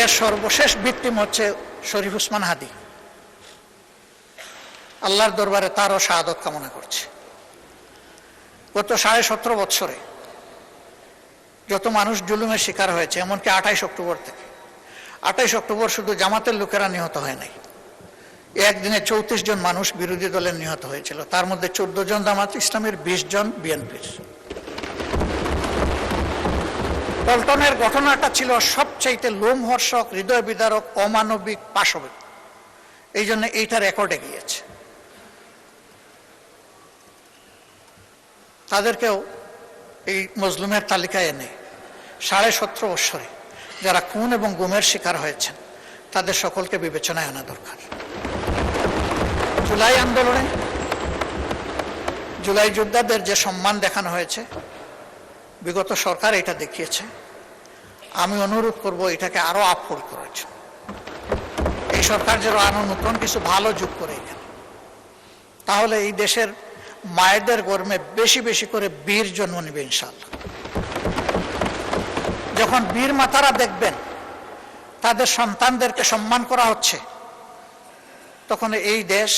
এর সর্বশেষ ভিকটিম হচ্ছে শরীফ ওসমান হাদি। আল্লাহর দরবারে তারও শাহাদত কামনা করছে। গত 17.5 বছরে যত মানুষ জুলুমের শিকার হয়েছে, এমনকি 28 অক্টোবর থেকে, 28 অক্টোবর শুধু জামাতের লোকেরা নিহত হয় নাই, একদিনে 34 জন মানুষ বিরোধী দলের নিহত হয়েছিল, তার মধ্যে 14 জন জামাত ইসলামের, 20 জন বিএনপির। পল্টনের ঘটনাটা ছিল সবচাইতে লোমহর্ষক, হৃদয় বিদারক, অমানবিক, পাশবিক। এই জন্য এইটা রেকর্ডে গিয়েছে। তাদেরকেও এই মজলুমের তালিকায় এনে 17.5 বছরে যারা খুন এবং গুমের শিকার হয়েছেন তাদের সকলকে বিবেচনায় আনা দরকার। জুলাই আন্দোলনে জুলাই যোদ্ধাদের যে সম্মান দেখানো হয়েছে, বিগত সরকার এটা দেখিয়েছে। আমি অনুরোধ করব এটাকে আরো আপফোল্ড করার জন্য। এই সরকার যেন আরো নতুন কিছু ভালো যোগ করে এখানে, তাহলে এই দেশের মায়েদের গর্মে বেশি বেশি করে বীর জন্ম নেবে ইনশাআল্লাহ। যখন বীর মাতারা দেখবেন তাদের সন্তানদেরকে সম্মান করা হচ্ছে, তখন এই দেশ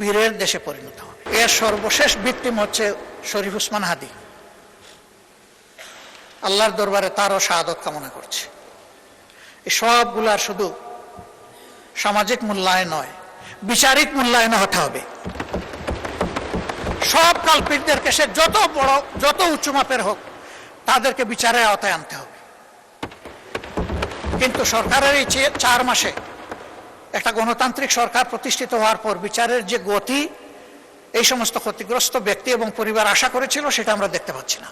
বীরের দেশে পরিণত হবে। এর সর্বশেষ ভিকটিম হচ্ছে শরীফ ওসমান হাদি। আল্লাহর দরবারে তারও শাহাদত কামনা করছে। এই সবগুলার শুধু সামাজিক মূল্যায়ন নয়, বিচারিক মূল্যায়ন হতে হবে। সব কালপিটদেরকে, সে যত বড় যত উচ্চ মাপের হোক, তাদেরকে বিচারের আওতায় আনতে হবে। কিন্তু সরকারের এই 4 মাসে একটা গণতান্ত্রিক সরকার প্রতিষ্ঠিত হওয়ার পর বিচারের যে গতি এই সমস্ত ক্ষতিগ্রস্ত ব্যক্তি এবং পরিবার আশা করেছিল, সেটা আমরা দেখতে পাচ্ছি না।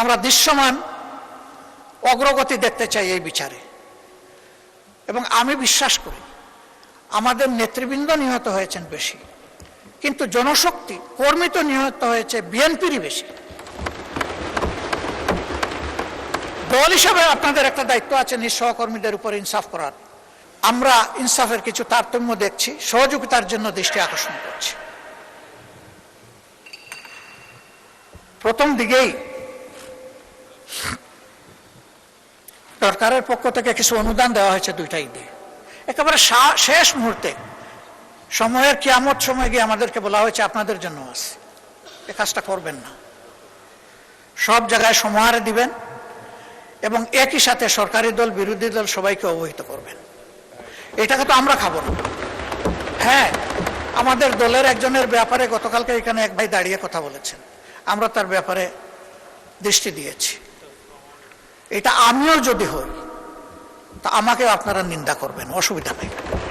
আমরা দৃশ্যমান অগ্রগতি দেখতে চাই এই বিচারে। এবং আমি বিশ্বাস করি আমাদের নেতৃবৃন্দ নিহত হয়েছেন বেশি, কিন্তু জনশক্তি, কর্মী তো নিহত হয়েছে বিএনপিরই বেশি। দল হিসাবে আপনাদের একটা দায়িত্ব আছে নিজ সহকর্মীদের উপর ইনসাফ করার। আমরা ইনসাফের কিছু তারতম্য দেখছি, সহযোগিতার জন্য দৃষ্টি আকর্ষণ করছি। প্রথম দিকেই সরকারের পক্ষ থেকে কিছু অনুদান দেওয়া হয়েছে 2টা ঈদে। একেবারে শেষ মুহূর্তে সময়ের কিয়ামত সময় গিয়ে আমাদেরকে বলা হয়েছে আপনাদের জন্য আছে, এ কাজটা করবেন না। সব জায়গায় সমাহারে দিবেন এবং একই সাথে সরকারি দল, বিরোধী দল সবাইকে অবহিত করবেন। এটাকে তো আমরা খাবো না। হ্যাঁ, আমাদের দলের একজনের ব্যাপারে গতকালকে এখানে এক ভাই দাঁড়িয়ে কথা বলেছেন, আমরা তার ব্যাপারে দৃষ্টি দিয়েছি। এটা আমিও যদি হই তা আমাকেও আপনারা নিন্দা করবেন, অসুবিধা নেই।